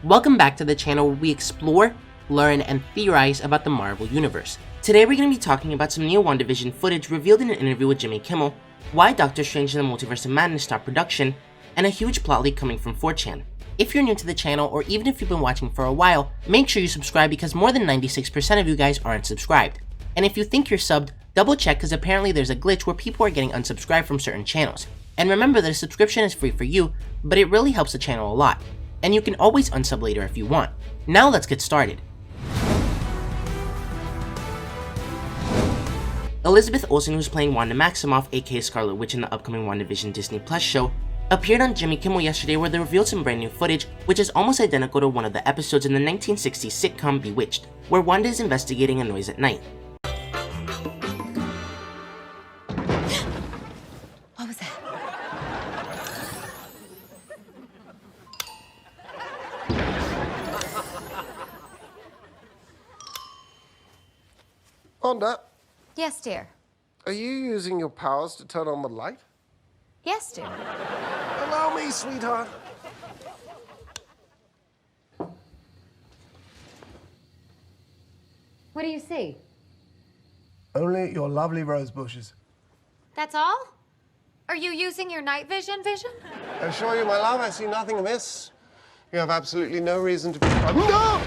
Welcome back to the channel where we explore, learn, and theorize about the Marvel Universe. Today we're going to be talking about some new WandaVision footage revealed in an interview with Jimmy Kimmel, why Doctor Strange and the Multiverse of Madness stopped production, and a huge plot leak coming from 4chan. If you're new to the channel, or even if you've been watching for a while, make sure you subscribe because more than 96% of you guys aren't subscribed. And if you think you're subbed, double check because apparently there's a glitch where people are getting unsubscribed from certain channels. And remember that a subscription is free for you, but it really helps the channel a lot. And you can always unsub later if you want. Now let's get started. Elizabeth Olsen, who's playing Wanda Maximoff, aka Scarlet Witch in the upcoming WandaVision Disney Plus show, appeared on Jimmy Kimmel yesterday where they revealed some brand new footage, which is almost identical to one of the episodes in the 1960s sitcom Bewitched, where Wanda is investigating a noise at night. What was that? Wanda, Yes, dear. are you using your powers to turn on the light? Yes, dear. Allow me, sweetheart. What do you see? Only your lovely rose bushes. That's all? Are you using your night vision? I assure you, my love, I see nothing amiss. You have absolutely no reason to be... No!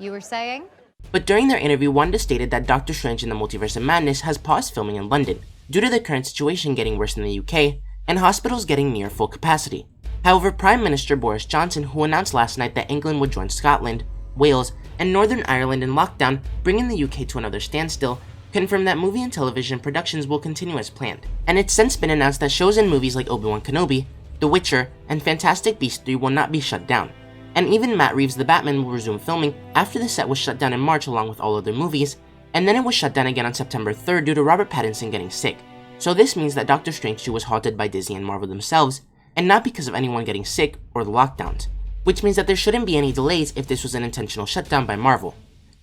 You were saying? But during their interview, Wanda stated that Doctor Strange and the Multiverse of Madness has paused filming in London, due to the current situation getting worse in the UK, and hospitals getting near full capacity. However, Prime Minister Boris Johnson, who announced last night that England would join Scotland, Wales, and Northern Ireland in lockdown, bringing the UK to another standstill, confirmed that movie and television productions will continue as planned. And it's since been announced that shows and movies like Obi-Wan Kenobi, The Witcher, and Fantastic Beasts 3 will not be shut down. And even Matt Reeves' The Batman will resume filming after the set was shut down in March along with all other movies, and then it was shut down again on September 3rd due to Robert Pattinson getting sick. So this means that Doctor Strange 2 was halted by Disney and Marvel themselves, and not because of anyone getting sick or the lockdowns, which means that there shouldn't be any delays if this was an intentional shutdown by Marvel.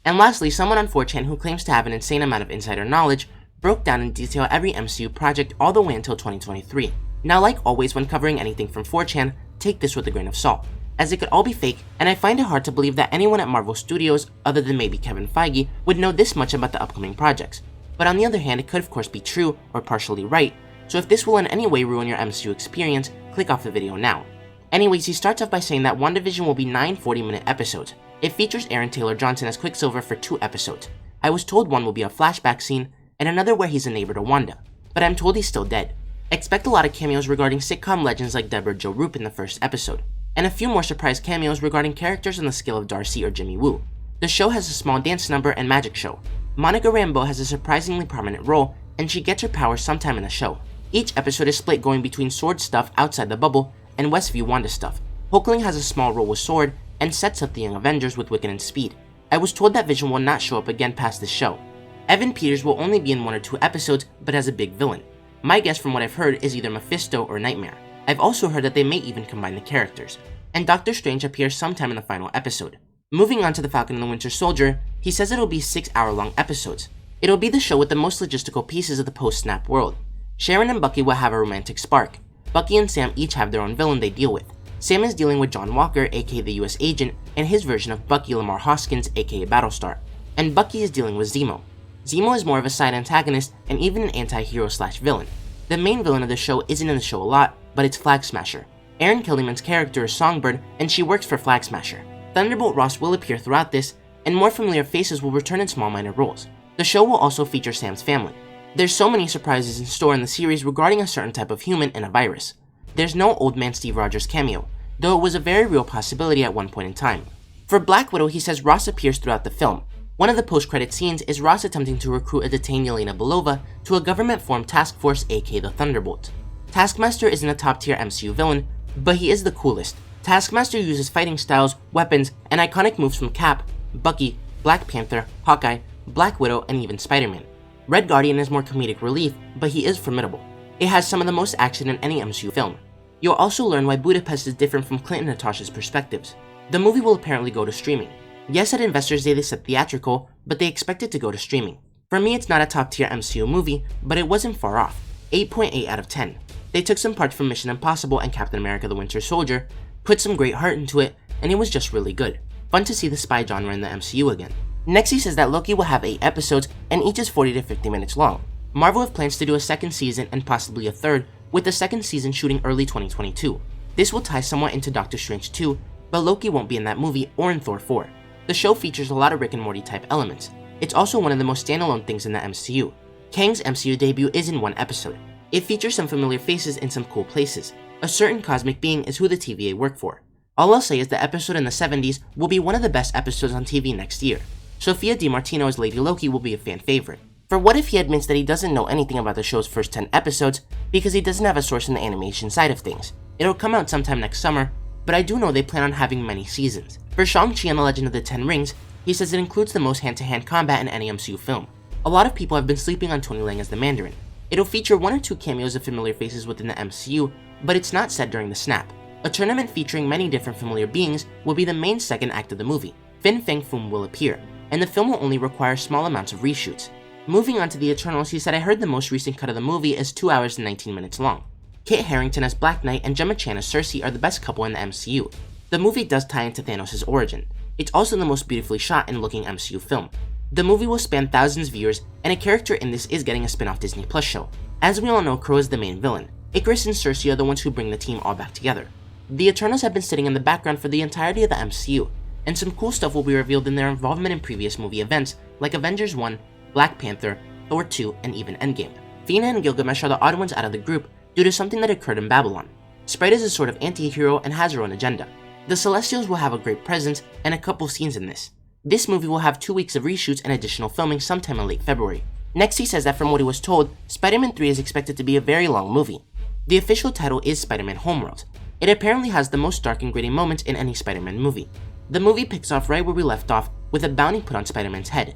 And lastly, someone on 4chan who claims to have an insane amount of insider knowledge broke down in detail every MCU project all the way until 2023. Now, like always when covering anything from 4chan, take this with a grain of salt, as it could all be fake, and I find it hard to believe that anyone at Marvel Studios, other than maybe Kevin Feige, would know this much about the upcoming projects. But on the other hand, it could of course be true or partially right, so if this will in any way ruin your MCU experience, click off the video now. Anyways, he starts off by saying that WandaVision will be 9 40-minute episodes. It features Aaron Taylor Johnson as Quicksilver for 2 episodes. I was told one will be a flashback scene, and another where he's a neighbor to Wanda, but I'm told he's still dead. Expect a lot of cameos regarding sitcom legends like Deborah Jo Rupp in the first episode, and a few more surprise cameos regarding characters on the scale of Darcy or Jimmy Woo. The show has a small dance number and magic show. Monica Rambeau has a surprisingly prominent role, and she gets her powers sometime in the show. Each episode is split going between Sword stuff outside the bubble and Westview Wanda stuff. Hulkling has a small role with Sword, and sets up the Young Avengers with Wiccan and Speed. I was told that Vision will not show up again past this show. Evan Peters will only be in 1 or 2 episodes, but as a big villain. My guess from what I've heard is either Mephisto or Nightmare. I've also heard that they may even combine the characters. And Doctor Strange appears sometime in the final episode. Moving on to the Falcon and the Winter Soldier, he says it'll be 6-hour-long episodes. It'll be the show with the most logistical pieces of the post-snap world. Sharon and Bucky will have a romantic spark. Bucky and Sam each have their own villain they deal with. Sam is dealing with John Walker, aka the US agent, and his version of Bucky Lamar Hoskins, aka Battlestar. And Bucky is dealing with Zemo. Zemo is more of a side antagonist and even an anti-hero slash villain. The main villain of the show isn't in the show a lot, but it's Flag Smasher. Erin Killiman's character is Songbird, and she works for Flag Smasher. Thunderbolt Ross will appear throughout this, and more familiar faces will return in small minor roles. The show will also feature Sam's family. There's so many surprises in store in the series regarding a certain type of human and a virus. There's no Old Man Steve Rogers cameo, though it was a very real possibility at one point in time. For Black Widow, he says Ross appears throughout the film. One of the post-credit scenes is Ross attempting to recruit a detained Yelena Belova to a government-formed task force, aka the Thunderbolt. Taskmaster isn't a top-tier MCU villain, but he is the coolest. Taskmaster uses fighting styles, weapons, and iconic moves from Cap, Bucky, Black Panther, Hawkeye, Black Widow, and even Spider-Man. Red Guardian is more comedic relief, but he is formidable. It has some of the most action in any MCU film. You'll also learn why Budapest is different from Clint and Natasha's perspectives. The movie will apparently go to streaming. Yes, at Investors Day they said theatrical, but they expect it to go to streaming. For me, it's not a top-tier MCU movie, but it wasn't far off. 8.8 out of 10. They took some parts from Mission Impossible and Captain America the Winter Soldier, put some great heart into it, and it was just really good. Fun to see the spy genre in the MCU again. Next, he says that Loki will have 8 episodes and each is 40 to 50 minutes long. Marvel have plans to do a second season and possibly a third, with the second season shooting early 2022. This will tie somewhat into Doctor Strange 2, but Loki won't be in that movie or in Thor 4. The show features a lot of Rick and Morty type elements. It's also one of the most standalone things in the MCU. Kang's MCU debut is in one episode. It features some familiar faces in some cool places. A certain cosmic being is who the TVA work for. All I'll say is the episode in the 70s will be one of the best episodes on TV next year. Sophia DiMartino as Lady Loki will be a fan favorite. For What If, he admits that he doesn't know anything about the show's first 10 episodes because he doesn't have a source in the animation side of things. It'll come out sometime next summer, but I do know they plan on having many seasons. For Shang-Chi and the Legend of the Ten Rings, he says it includes the most hand-to-hand combat in any MCU film. A lot of people have been sleeping on Tony Leung as the Mandarin. It'll feature 1 or 2 cameos of familiar faces within the MCU, but it's not set during the snap. A tournament featuring many different familiar beings will be the main second act of the movie. Fin Fang Foom will appear, and the film will only require small amounts of reshoots. Moving on to the Eternals, he said, I heard the most recent cut of the movie is 2 hours and 19 minutes long. Kit Harington as Black Knight and Gemma Chan as Cersei are the best couple in the MCU. The movie does tie into Thanos' origin. It's also the most beautifully shot and looking MCU film. The movie will span thousands of viewers, and a character in this is getting a spin-off Disney Plus show. As we all know, Crow is the main villain. Icarus and Cersei are the ones who bring the team all back together. The Eternals have been sitting in the background for the entirety of the MCU, and some cool stuff will be revealed in their involvement in previous movie events like Avengers 1, Black Panther, Thor 2, and even Endgame. Fina and Gilgamesh are the odd ones out of the group due to something that occurred in Babylon. Sprite is a sort of anti-hero and has her own agenda. The Celestials will have a great presence and a couple scenes in this. This movie will have 2 weeks of reshoots and additional filming sometime in late February. Next, he says that from what he was told, Spider-Man 3 is expected to be a very long movie. The official title is Spider-Man Homeworld. It apparently has the most dark and gritty moments in any Spider-Man movie. The movie picks off right where we left off with a bounty put on Spider-Man's head.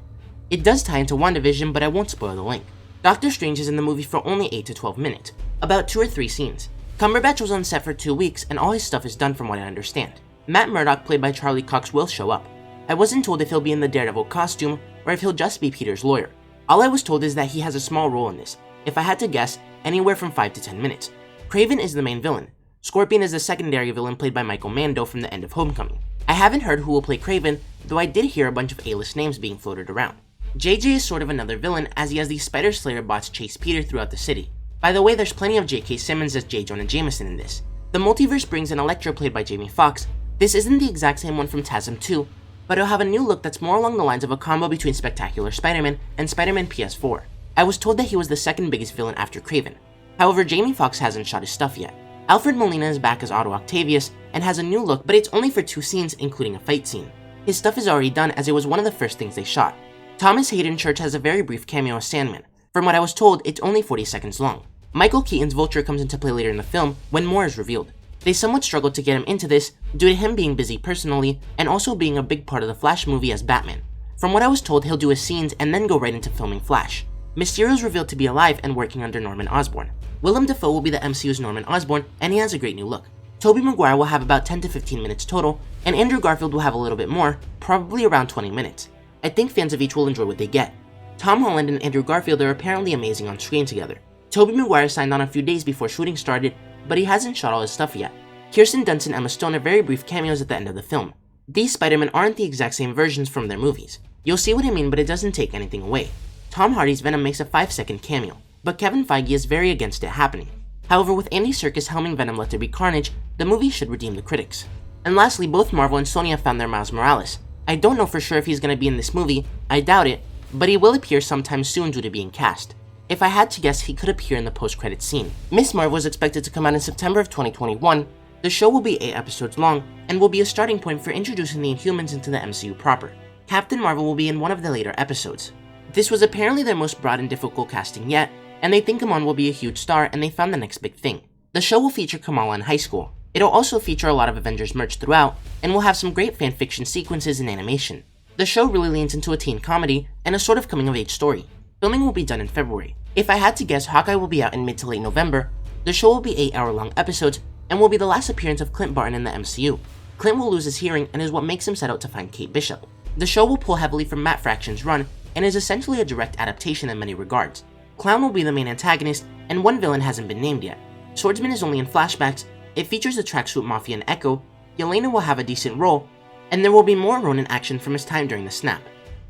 It does tie into WandaVision, but I won't spoil the link. Doctor Strange is in the movie for only 8 to 12 minutes, about 2 or 3 scenes. Cumberbatch was on set for 2 weeks and all his stuff is done from what I understand. Matt Murdock, played by Charlie Cox, will show up. I wasn't told if he'll be in the Daredevil costume or if he'll just be Peter's lawyer. All I was told is that he has a small role in this. If I had to guess, anywhere from 5 to 10 minutes. Kraven is the main villain. Scorpion is the secondary villain played by Michael Mando from the end of Homecoming. I haven't heard who will play Kraven, though I did hear a bunch of A-list names being floated around. JJ is sort of another villain as he has these Spider Slayer bots chase Peter throughout the city. By the way, there's plenty of J.K. Simmons as J. Jonah Jameson in this. The multiverse brings in Electro played by Jamie Foxx. This isn't the exact same one from TASM 2, but it'll have a new look that's more along the lines of a combo between Spectacular Spider-Man and Spider-Man PS4. I was told that he was the second biggest villain after Kraven. However, Jamie Foxx hasn't shot his stuff yet. Alfred Molina is back as Otto Octavius and has a new look, but it's only for 2 scenes including a fight scene. His stuff is already done as it was one of the first things they shot. Thomas Hayden Church has a very brief cameo as Sandman. From what I was told, it's only 40 seconds long. Michael Keaton's Vulture comes into play later in the film when more is revealed. They somewhat struggled to get him into this due to him being busy personally and also being a big part of the Flash movie as Batman. From what I was told, he'll do his scenes and then go right into filming Flash. Mysterio is revealed to be alive and working under Norman Osborn. Willem Dafoe will be the MCU's Norman Osborn and he has a great new look. Tobey Maguire will have about 10 to 15 minutes total, and Andrew Garfield will have a little bit more, probably around 20 minutes. I think fans of each will enjoy what they get. Tom Holland and Andrew Garfield are apparently amazing on screen together. Tobey Maguire signed on a few days before shooting started, but he hasn't shot all his stuff yet. Kirsten Dunst and Emma Stone are very brief cameos at the end of the film. These Spider-Men aren't the exact same versions from their movies. You'll see what I mean, but it doesn't take anything away. Tom Hardy's Venom makes a 5-second cameo, but Kevin Feige is very against it happening. However, with Andy Serkis helming Venom Let There Be Carnage, the movie should redeem the critics. And lastly, both Marvel and Sony have found their Miles Morales. I don't know for sure if he's going to be in this movie, I doubt it, but he will appear sometime soon due to being cast. If I had to guess, he could appear in the post-credits scene. Miss Marvel is expected to come out in September of 2021. The show will be 8 episodes long, and will be a starting point for introducing the Inhumans into the MCU proper. Captain Marvel will be in one of the later episodes. This was apparently their most broad and difficult casting yet, and they think Iman will be a huge star and they found the next big thing. The show will feature Kamala in high school. It'll also feature a lot of Avengers merch throughout, and will have some great fanfiction sequences and animation. The show really leans into a teen comedy and a sort of coming-of-age story. Filming will be done in February. If I had to guess, Hawkeye will be out in mid to late November. The show will be 8-hour-long episodes, and will be the last appearance of Clint Barton in the MCU. Clint will lose his hearing and is what makes him set out to find Kate Bishop. The show will pull heavily from Matt Fraction's run, and is essentially a direct adaptation in many regards. Clown will be the main antagonist, and one villain hasn't been named yet. Swordsman is only in flashbacks, it features the tracksuit Mafia and Echo, Yelena will have a decent role, and there will be more Ronin action from his time during the snap.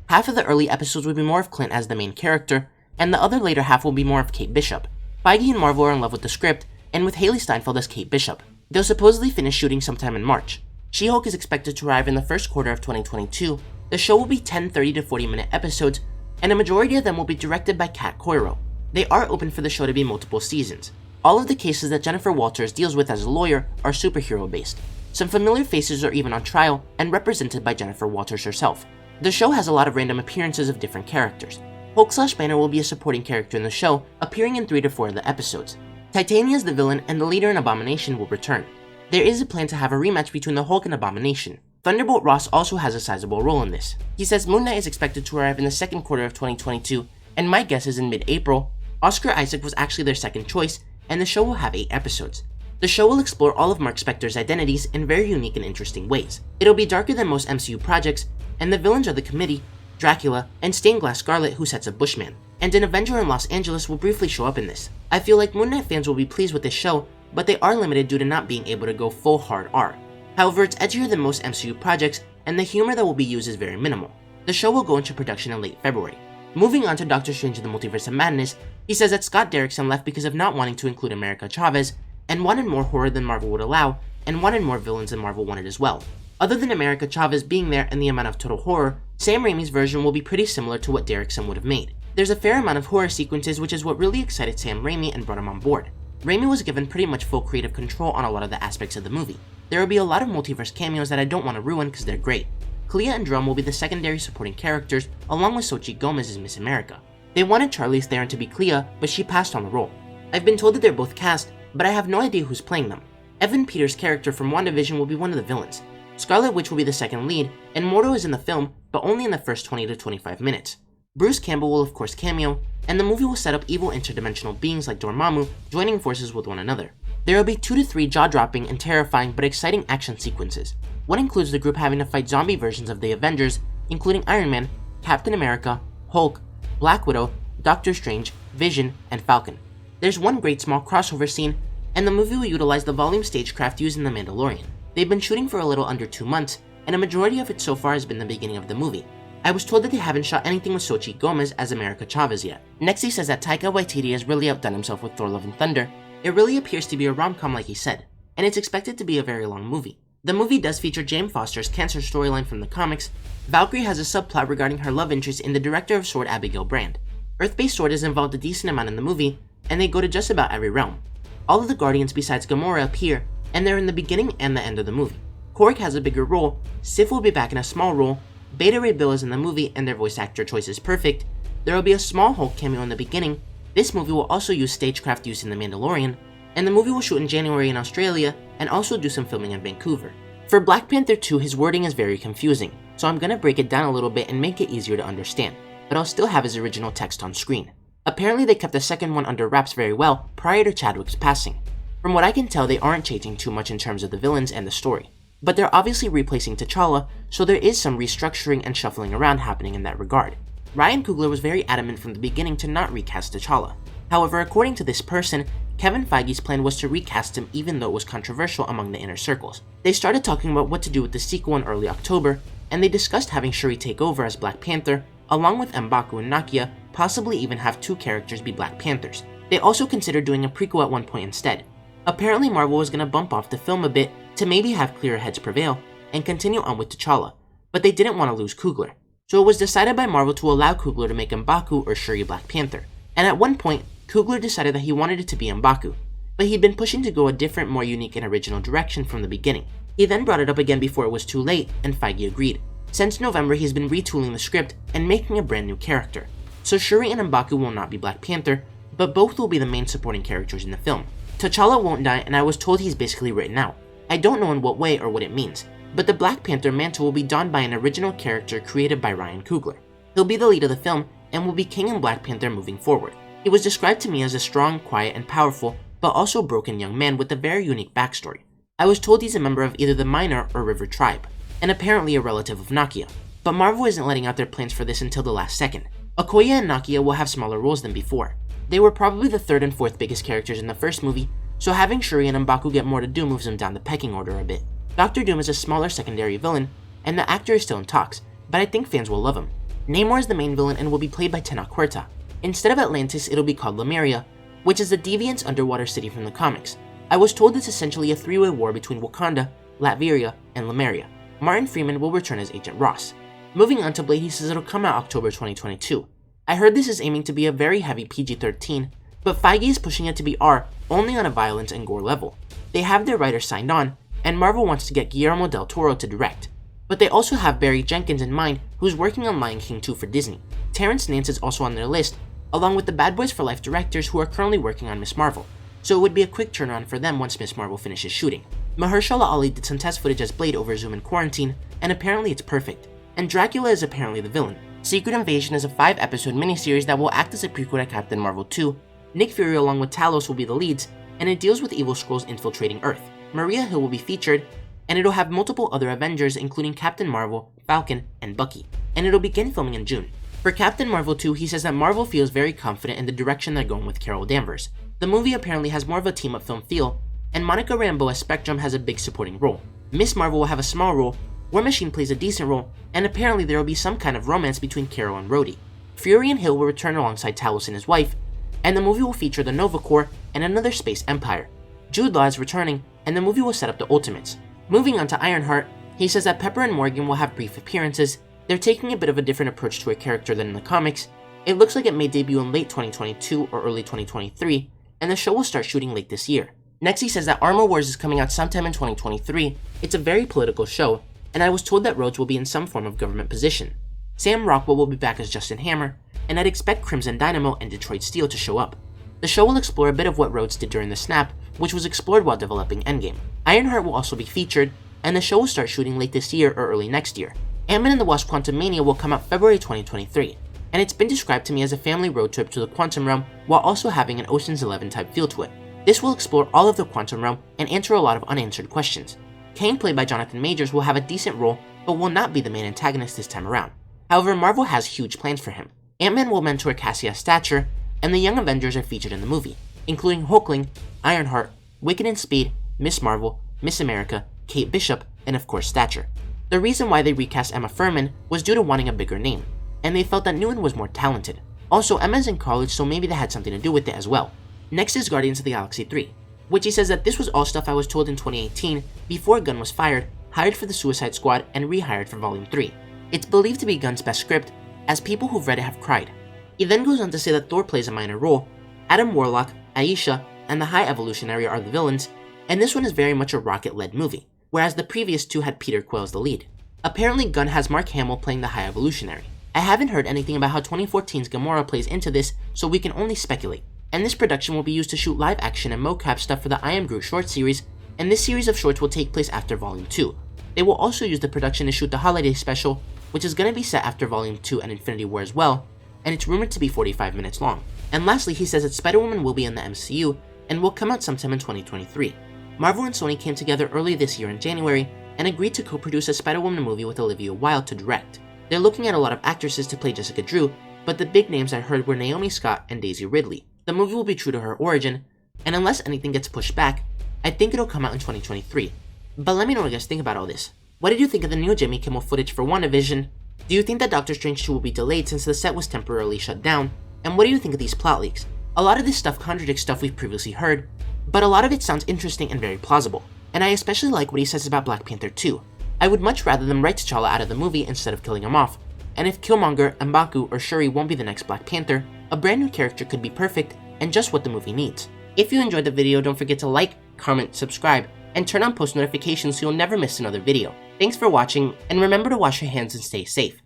Half of the early episodes will be more of Clint as the main character, and the other later half will be more of Kate Bishop. Feige and Marvel are in love with the script, and with Hailee Steinfeld as Kate Bishop. They'll supposedly finish shooting sometime in March. She-Hulk is expected to arrive in the first quarter of 2022. The show will be 10 30 to 40-minute episodes, and a majority of them will be directed by Kat Coiro. They are open for the show to be multiple seasons. All of the cases that Jennifer Walters deals with as a lawyer are superhero-based. Some familiar faces are even on trial and represented by Jennifer Walters herself. The show has a lot of random appearances of different characters. Hulk/Banner will be a supporting character in the show, appearing in 3 to 4 of the episodes. Titania is the villain, and the leader in Abomination will return. There is a plan to have a rematch between the Hulk and Abomination. Thunderbolt Ross also has a sizable role in this. He says Moon Knight is expected to arrive in the second quarter of 2022, and my guess is in mid-April. Oscar Isaac was actually their second choice, and the show will have 8 episodes. The show will explore all of Mark Spector's identities in very unique and interesting ways. It'll be darker than most MCU projects, and the villains are the Committee, Dracula, and Stained Glass Scarlet, who sets up Bushman. And an Avenger in Los Angeles will briefly show up in this. I feel like Moon Knight fans will be pleased with this show, but they are limited due to not being able to go full hard R. However, it's edgier than most MCU projects, and the humor that will be used is very minimal. The show will go into production in late February. Moving on to Doctor Strange in the Multiverse of Madness, he says that Scott Derrickson left because of not wanting to include America Chavez, and wanted more horror than Marvel would allow, and wanted more villains than Marvel wanted as well. Other than America Chavez being there and the amount of total horror, Sam Raimi's version will be pretty similar to what Derrickson would have made. There's a fair amount of horror sequences, which is what really excited Sam Raimi and brought him on board. Raimi was given pretty much full creative control on a lot of the aspects of the movie. There will be a lot of multiverse cameos that I don't want to ruin because they're great. Clea and Drum will be the secondary supporting characters, along with Xochitl Gomez as Miss America. They wanted Charlize Theron to be Clea, but she passed on the role. I've been told that they're both cast, but I have no idea who's playing them. Evan Peters' character from WandaVision will be one of the villains. Scarlet Witch will be the second lead, and Mordo is in the film, but only in the first 20 to 25 minutes. Bruce Campbell will of course cameo, and the movie will set up evil interdimensional beings like Dormammu joining forces with one another. There will be 2 to 3 jaw-dropping and terrifying but exciting action sequences. One includes the group having to fight zombie versions of the Avengers, including Iron Man, Captain America, Hulk, Black Widow, Doctor Strange, Vision, and Falcon. There's one great small crossover scene, and the movie will utilize the volume stagecraft used in The Mandalorian. They've been shooting for a little under 2 months, and a majority of it so far has been the beginning of the movie. I was told that they haven't shot anything with Xochitl Gomez as America Chavez yet. Next, he says that Taika Waititi has really outdone himself with Thor: Love and Thunder. It really appears to be a rom-com like he said, and it's expected to be a very long movie. The movie does feature Jane Foster's cancer storyline from the comics. Valkyrie has a subplot regarding her love interest in the director of S.W.O.R.D. Abigail Brand. Earth-based S.W.O.R.D. is involved a decent amount in the movie, and they go to just about every realm. All of the Guardians besides Gamora appear, and they're in the beginning and the end of the movie. Korg has a bigger role, Sif will be back in a small role, Beta Ray Bill is in the movie and their voice actor choice is perfect. There will be a small Hulk cameo in the beginning. This movie will also use stagecraft used in The Mandalorian, and the movie will shoot in January in Australia and also do some filming in Vancouver. For Black Panther 2, his wording is very confusing, so I'm gonna break it down a little bit and make it easier to understand, but I'll still have his original text on screen. Apparently they kept the second one under wraps very well prior to Chadwick's passing. From what I can tell, they aren't changing too much in terms of the villains and the story. But they're obviously replacing T'Challa, so there is some restructuring and shuffling around happening in that regard. Ryan Coogler was very adamant from the beginning to not recast T'Challa. However, according to this person, Kevin Feige's plan was to recast him even though it was controversial among the inner circles. They started talking about what to do with the sequel in early October, and they discussed having Shuri take over as Black Panther, along with M'Baku and Nakia, possibly even have 2 characters be Black Panthers. They also considered doing a prequel at one point instead. Apparently Marvel was going to bump off the film a bit to maybe have clearer heads prevail and continue on with T'Challa, but they didn't want to lose Coogler. So it was decided by Marvel to allow Coogler to make M'Baku or Shuri Black Panther, and at one point, Coogler decided that he wanted it to be M'Baku, but he'd been pushing to go a different, more unique and original direction from the beginning. He then brought it up again before it was too late, and Feige agreed. Since November, he's been retooling the script and making a brand new character. So Shuri and M'Baku will not be Black Panther, but both will be the main supporting characters in the film. T'Challa won't die, and I was told he's basically written out. I don't know in what way or what it means, but the Black Panther mantle will be donned by an original character created by Ryan Coogler. He'll be the lead of the film and will be King in Black Panther moving forward. He was described to me as a strong, quiet, and powerful, but also broken young man with a very unique backstory. I was told he's a member of either the Minor or River tribe, and apparently a relative of Nakia, but Marvel isn't letting out their plans for this until the last second. Okoye and Nakia will have smaller roles than before. They were probably the 3rd and 4th biggest characters in the first movie, so having Shuri and M'Baku get more to do moves them down the pecking order a bit. Doctor Doom is a smaller secondary villain, and the actor is still in talks, but I think fans will love him. Namor is the main villain and will be played by Tenoch Huerta. Instead of Atlantis, it'll be called Lemuria, which is the Deviant's underwater city from the comics. I was told it's essentially a three-way war between Wakanda, Latveria, and Lemuria. Martin Freeman will return as Agent Ross. Moving on to Blade, he says it'll come out October 2022. I heard this is aiming to be a very heavy PG-13, but Feige is pushing it to be R only on a violence and gore level. They have their writers signed on, and Marvel wants to get Guillermo del Toro to direct. But they also have Barry Jenkins in mind, who's working on Lion King 2 for Disney. Terrence Nance is also on their list, along with the Bad Boys for Life directors who are currently working on Ms. Marvel, so it would be a quick turnaround for them once Ms. Marvel finishes shooting. Mahershala Ali did some test footage as Blade over Zoom in quarantine, and apparently it's perfect. And Dracula is apparently the villain. Secret Invasion is a 5-episode miniseries that will act as a prequel to Captain Marvel 2. Nick Fury along with Talos will be the leads, and it deals with evil Skrulls infiltrating Earth. Maria Hill will be featured, and it'll have multiple other Avengers including Captain Marvel, Falcon, and Bucky, and it'll begin filming in June. For Captain Marvel 2, he says that Marvel feels very confident in the direction they're going with Carol Danvers. The movie apparently has more of a team-up film feel, and Monica Rambeau as Spectrum has a big supporting role. Ms. Marvel will have a small role, War Machine plays a decent role, and apparently there will be some kind of romance between Carol and Rhodey. Fury and Hill will return alongside Talos and his wife, and the movie will feature the Nova Corps and another space empire. Jude Law is returning, and the movie will set up the Ultimates. Moving on to Ironheart, he says that Pepper and Morgan will have brief appearances. They're taking a bit of a different approach to her character than in the comics. It looks like it may debut in late 2022 or early 2023, and the show will start shooting late this year. Next, he says that Armor Wars is coming out sometime in 2023. It's a very political show, and I was told that Rhodes will be in some form of government position. Sam Rockwell will be back as Justin Hammer, and I'd expect Crimson Dynamo and Detroit Steel to show up. The show will explore a bit of what Rhodes did during the snap, which was explored while developing Endgame. Ironheart will also be featured, and the show will start shooting late this year or early next year. Ant-Man and the Wasp: Quantumania will come out February 2023, and it's been described to me as a family road trip to the quantum realm while also having an Ocean's 11 type feel to it. This will explore all of the quantum realm and answer a lot of unanswered questions. Kang, played by Jonathan Majors, will have a decent role, but will not be the main antagonist this time around. However, Marvel has huge plans for him. Ant-Man will mentor Cassia Stature, and the Young Avengers are featured in the movie, including Hulkling, Ironheart, Wicked and Speed, Miss Marvel, Miss America, Kate Bishop, and of course Stature. The reason why they recast Emma Furman was due to wanting a bigger name, and they felt that Nguyen was more talented. Also, Emma's in college, so maybe that had something to do with it as well. Next is Guardians of the Galaxy 3, which he says that this was all stuff I was told in 2018 before Gunn was fired, hired for the Suicide Squad, and rehired for Volume 3. It's believed to be Gunn's best script, as people who've read it have cried. He then goes on to say that Thor plays a minor role, Adam Warlock, Aisha, and the High Evolutionary are the villains, and this one is very much a Rocket-led movie, whereas the previous two had Peter Quill as the lead. Apparently Gunn has Mark Hamill playing the High Evolutionary. I haven't heard anything about how 2014's Gamora plays into this, so we can only speculate. And this production will be used to shoot live action and mocap stuff for the I Am Groot short series, and this series of shorts will take place after Volume 2. They will also use the production to shoot the holiday special, which is going to be set after Volume 2 and Infinity War as well, and it's rumored to be 45 minutes long. And lastly, he says that Spider-Woman will be in the MCU, and will come out sometime in 2023. Marvel and Sony came together early this year in January, and agreed to co-produce a Spider-Woman movie with Olivia Wilde to direct. They're looking at a lot of actresses to play Jessica Drew, but the big names I heard were Naomi Scott and Daisy Ridley. The movie will be true to her origin, and unless anything gets pushed back, I think it'll come out in 2023. But let me know what you guys think about all this. What did you think of the new Jimmy Kimmel footage for WandaVision? Do you think that Doctor Strange 2 will be delayed since the set was temporarily shut down? And what do you think of these plot leaks? A lot of this stuff contradicts stuff we've previously heard, but a lot of it sounds interesting and very plausible. And I especially like what he says about Black Panther 2. I would much rather them write T'Challa out of the movie instead of killing him off. And if Killmonger, M'Baku, or Shuri won't be the next Black Panther, a brand new character could be perfect and just what the movie needs. If you enjoyed the video, don't forget to like, comment, subscribe, and turn on post notifications so you'll never miss another video. Thanks for watching, and remember to wash your hands and stay safe.